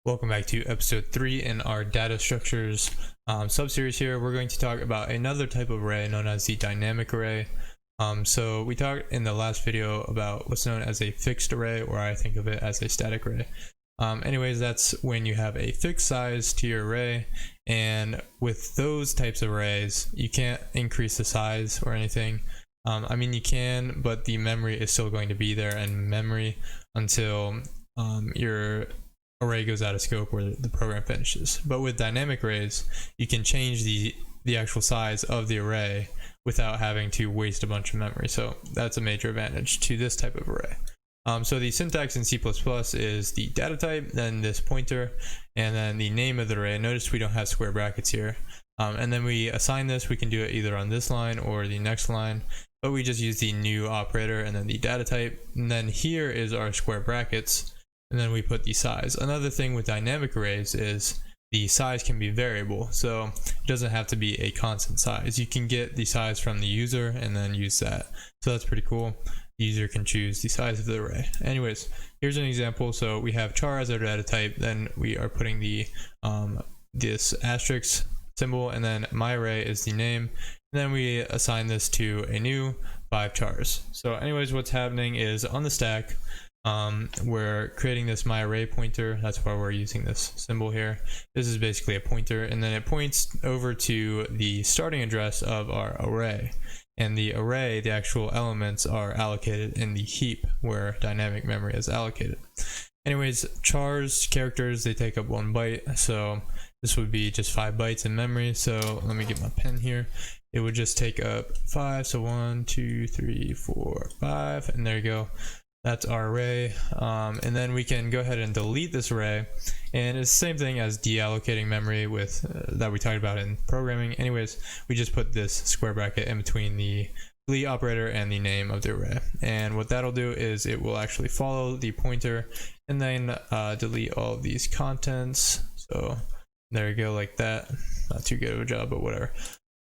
Welcome back to episode 3 in our data structures subseries here. We're going to talk about another type of array known as the dynamic array. So we talked in the last video about what's known as a fixed array, or I think of it as a static array. Anyways, that's when you have a fixed size to your array, and with those types of arrays, you can't increase the size or anything. I mean, you can, but the memory is still going to be there in memory until your array goes out of scope or the program finishes. But with dynamic arrays, you can change the actual size of the array without having to waste a bunch of memory. So that's a major advantage to this type of array. So the syntax in C++ is the data type, then this pointer, and then the name of the array. Notice we don't have square brackets here. And then we assign this. We can do it either on this line or the next line, but we just use the new operator and then the data type. And then here is our square brackets, and then we put the size. Another thing with dynamic arrays is the size can be variable, so it doesn't have to be a constant size. You can get the size from the user and then use that. So that's pretty cool. The user can choose the size of the array. Anyways, here's an example. So we have char as our data type, then we are putting the this asterisk symbol, and then my array is the name, and then we assign this to a new 5 chars. So anyways, what's happening is on the stack, we're creating this my array pointer. That's why we're using this symbol here. This is basically a pointer, and then it points over to the starting address of our array, and the array, the actual elements, are allocated in the heap where dynamic memory is allocated. Anyways, chars, characters, they take up 1 byte, so this would be just 5 bytes in memory. So let me get my pen here. It would just take up 5, so 1 2 3 4 5, and there you go. That's our array. And then we can go ahead and delete this array, and it's the same thing as deallocating memory with that we talked about in programming. Anyways, we just put this square bracket in between the delete operator and the name of the array, and what that'll do is it will actually follow the pointer and then delete all of these contents. So there you go, like that. Not too good of a job, but whatever.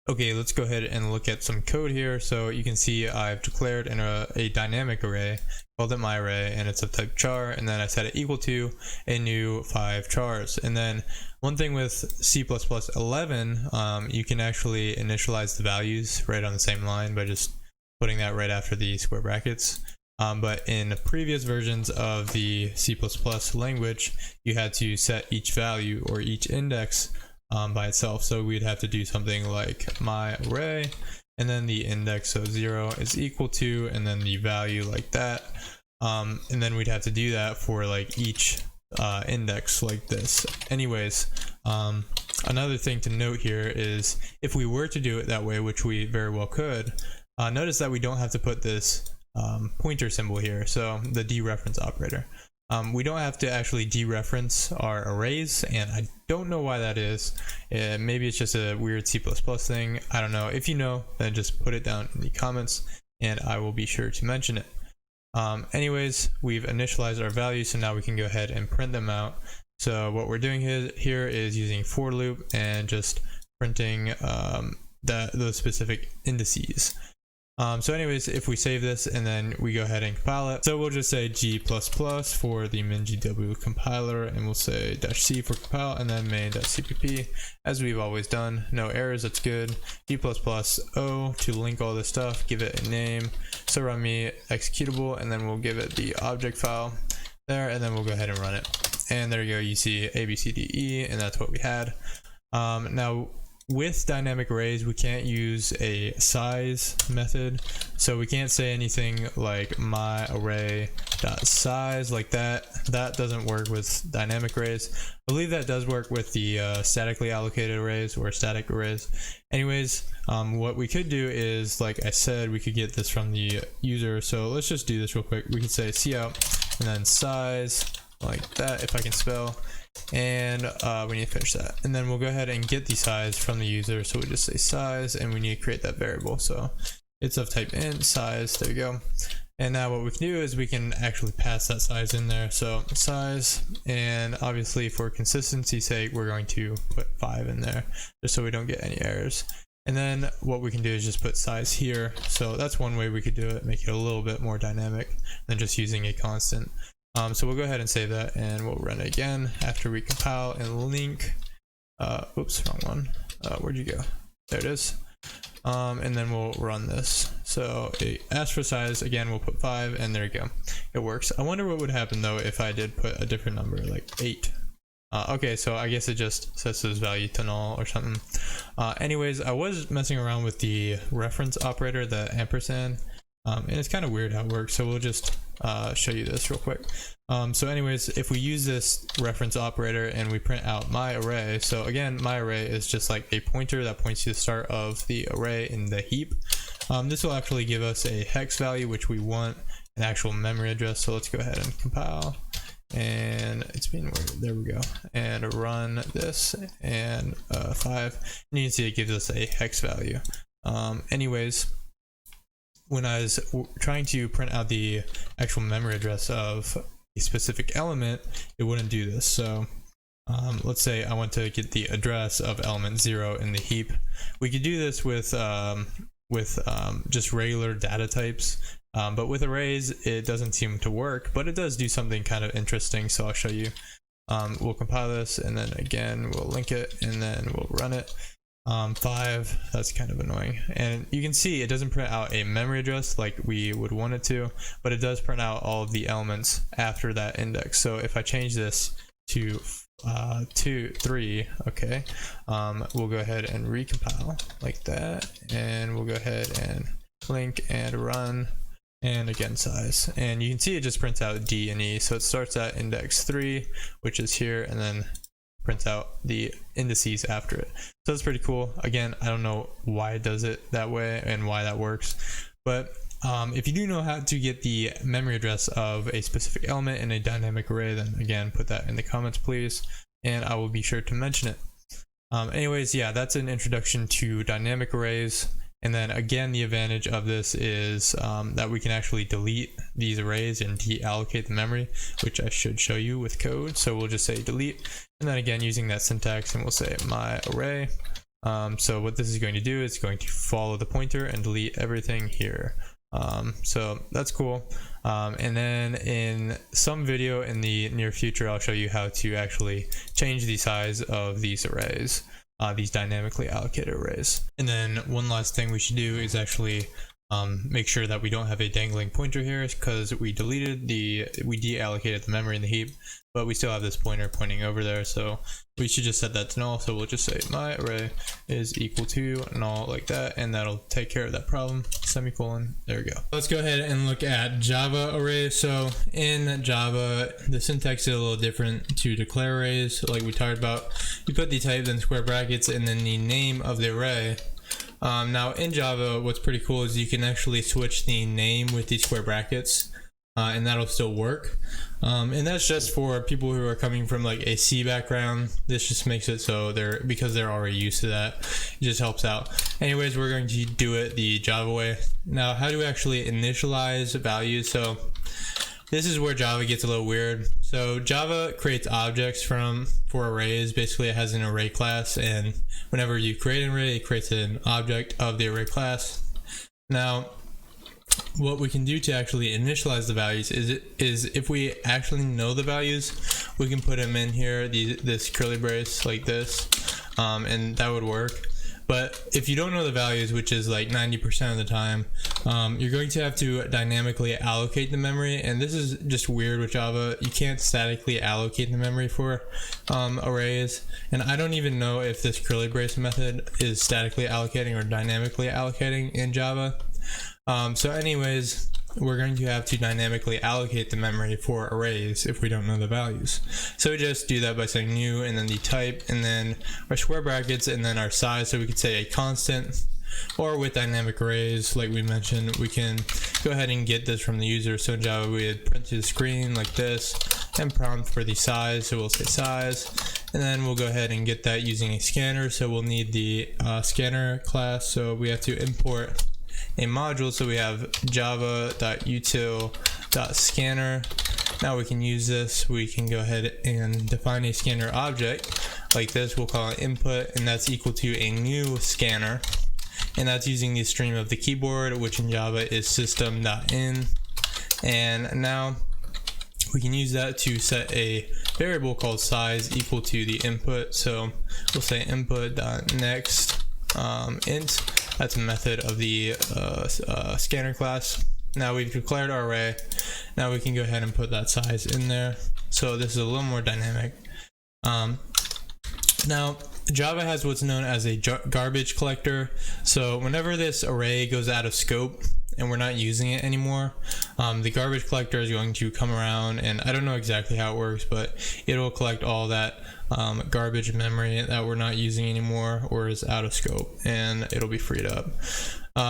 Okay, let's go ahead and look at some code here. So you can see I've declared a dynamic array, called it my array, and it's of type char, and then I set it equal to a new 5 chars. And then one thing with C++11, you can actually initialize the values right on the same line by just putting that right after the square brackets. But in previous versions of the C++ language, you had to set each value or each index by itself. So we'd have to do something like my array, and then the index, so 0 is equal to, and then the value like that. And then we'd have to do that for like each index like this. Anyways, another thing to note here is if we were to do it that way, which we very well could, notice that we don't have to put this pointer symbol here, so the dereference operator. We don't have to actually dereference our arrays, and I don't know why that is. Maybe it's just a weird C++ thing. I don't know. If you know, then just put it down in the comments, and I will be sure to mention it. Anyways, we've initialized our values, so now we can go ahead and print them out. So what we're doing here is using for loop and just printing those specific indices. So anyways, if we save this and then we go ahead and compile it, so we'll just say G++ for the MinGW compiler, and we'll say -C for compile, and then main.cpp as we've always done. No errors, that's good. G++ O to link all this stuff, give it a name, so run me executable, and then we'll give it the object file there, and then we'll go ahead and run it. And there you go, you see A, B, C, D, E, and that's what we had. Now, with dynamic arrays, we can't use a size method, so we can't say anything like my array dot size like that. That doesn't work with dynamic arrays. I believe that does work with the statically allocated arrays or static arrays. Anyways, what we could do is, like I said, we could get this from the user. So let's just do this real quick. We could say cout and then size like that, if I can spell. And we need to finish that, and then we'll go ahead and get the size from the user. So we just say size, and we need to create that variable, so it's of type int size. There you go. And now what we can do is we can actually pass that size in there, so size, and obviously for consistency's sake we're going to put 5 in there just so we don't get any errors. And then what we can do is just put size here. So that's one way we could do it, make it a little bit more dynamic than just using a constant. So we'll go ahead and save that, and we'll run it again after we compile and link. Oops, wrong one. Where'd you go? There it is. And then we'll run this. So it asks for size again, we'll put 5, and there you go, it works. I wonder what would happen though if I did put a different number, like 8. Okay, so I guess it just sets this value to null or something. Anyways, I was messing around with the reference operator, the ampersand, and it's kind of weird how it works, so we'll just show you this real quick. So anyways, if we use this reference operator and we print out my array, so again, my array is just like a pointer that points to the start of the array in the heap. This will actually give us a hex value, which we want an actual memory address. So let's go ahead and compile, and it's being weird. There we go, and run this, and 5, and you can see it gives us a hex value. Anyways, when I was trying to print out the actual memory address of a specific element, it wouldn't do this. So let's say I want to get the address of element 0 in the heap. We could do this with just regular data types, but with arrays it doesn't seem to work, but it does do something kind of interesting, so I'll show you. We'll compile this, and then again we'll link it, and then we'll run it. 5, that's kind of annoying, and you can see it doesn't print out a memory address like we would want it to, but it does print out all of the elements after that index. So if I change this to 2, 3, okay, we'll go ahead and recompile like that, and we'll go ahead and link and run, and again size, and you can see it just prints out D and E. So it starts at index 3, which is here, and then prints out the indices after it. So that's pretty cool. Again, I don't know why it does it that way and why that works, but if you do know how to get the memory address of a specific element in a dynamic array, then again, put that in the comments please, and I will be sure to mention it. Anyways, yeah, that's an introduction to dynamic arrays. And then again, the advantage of this is that we can actually delete these arrays and deallocate the memory, which I should show you with code. So we'll just say delete, and then again using that syntax, and we'll say my array. So what this is going to do is going to follow the pointer and delete everything here. So that's cool. And then in some video in the near future, I'll show you how to actually change the size of these arrays. These dynamically allocated arrays. And then one last thing we should do is actually make sure that we don't have a dangling pointer here, because we deallocated the memory in the heap, but we still have this pointer pointing over there. So we should just set that to null. So we'll just say my array is equal to null like that, and that'll take care of that problem. Semicolon, there we go. Let's go ahead and look at Java arrays. So in Java, the syntax is a little different to declare arrays. Like we talked about, you put the type, then square brackets, and then the name of the array. Now in Java, what's pretty cool is you can actually switch the name with these square brackets, and that'll still work. And that's just for people who are coming from like a C background. This just makes it so because they're already used to that, it just helps out. Anyways, we're going to do it the Java way. Now, how do we actually initialize values? So this is where Java gets a little weird. So Java creates objects for arrays. Basically, it has an array class, and whenever you create an array, it creates an object of the array class. Now, what we can do to actually initialize the values is if we actually know the values, we can put them in here, this curly brace like this, and that would work. But if you don't know the values, which is like 90% of the time, you're going to have to dynamically allocate the memory. And this is just weird with Java. You can't statically allocate the memory for arrays. And I don't even know if this curly brace method is statically allocating or dynamically allocating in Java. So anyways, we're going to have to dynamically allocate the memory for arrays if we don't know the values. So we just do that by saying new, and then the type, and then our square brackets, and then our size. So we could say a constant, or with dynamic arrays, like we mentioned, we can go ahead and get this from the user. So in Java, we would print to the screen like this, and prompt for the size. So we'll say size, and then we'll go ahead and get that using a scanner. So we'll need the scanner class. So we have to import a module. So we have java.util.scanner. Now we can use this. We can go ahead and define a scanner object like this. We'll call it input, and that's equal to a new scanner, and that's using the stream of the keyboard, which in Java is system.in. And now we can use that to set a variable called size equal to the input. So we'll say input.next int. That's a method of the scanner class. Now we've declared our array. Now we can go ahead and put that size in there. So this is a little more dynamic. Now Java has what's known as a garbage collector. So whenever this array goes out of scope and we're not using it anymore, the garbage collector is going to come around, and I don't know exactly how it works, but it'll collect all that garbage memory that we're not using anymore or is out of scope, and it'll be freed up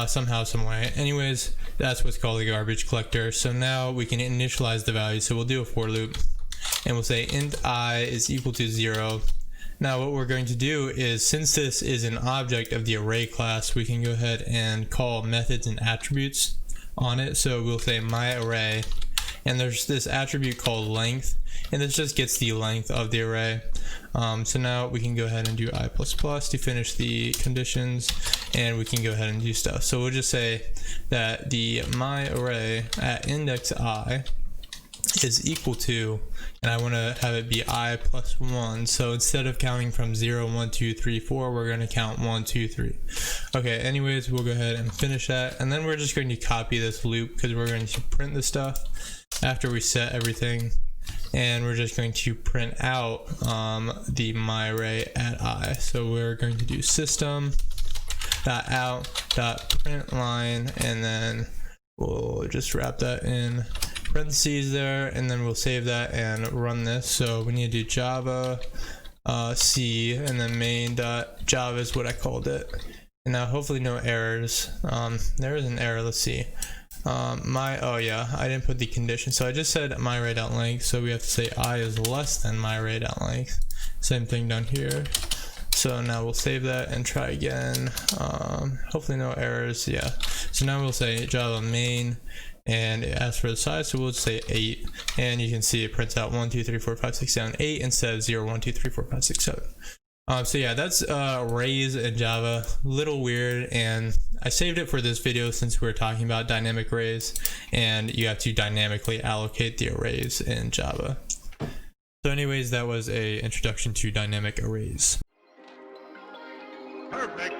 somehow, some way. Anyways, that's what's called a garbage collector. So now we can initialize the value. So we'll do a for loop, and we'll say int I is equal to 0. Now what we're going to do is, since this is an object of the array class, we can go ahead and call methods and attributes on it. So we'll say my array, and there's this attribute called length, and this just gets the length of the array. So now we can go ahead and do I++ to finish the conditions, and we can go ahead and do stuff. So we'll just say that the my array at index I is equal to, and I want to have it be I plus 1. So instead of counting from 0, 1, 2, 3, 4, we're going to count 1, 2, 3. Okay, anyways, we'll go ahead and finish that, and then we're just going to copy this loop because we're going to print the stuff after we set everything, and we're just going to print out the my array at I. So we're going to do system.out.println, and then we'll just wrap that in parentheses there, and then we'll save that and run this. So we need to do Java C, and then main.java is what I called it. And now hopefully no errors. There is an error. Let's see. Oh yeah, I didn't put the condition, so I just said myArray.length, so we have to say I is less than myArray.length. Same thing down here. So now we'll save that and try again. Hopefully no errors. Yeah. So now we'll say Java main, and it asks for the size, so we'll just say 8, and you can see it prints out 1, 2, 3, 4, 5, 6, 7, 8 instead of 0, 1, 2, 3, 4, 5, 6, 7. So yeah, that's arrays in Java. Little weird, and I saved it for this video since we're talking about dynamic arrays, and you have to dynamically allocate the arrays in Java. So anyways, that was a introduction to dynamic arrays. Perfect.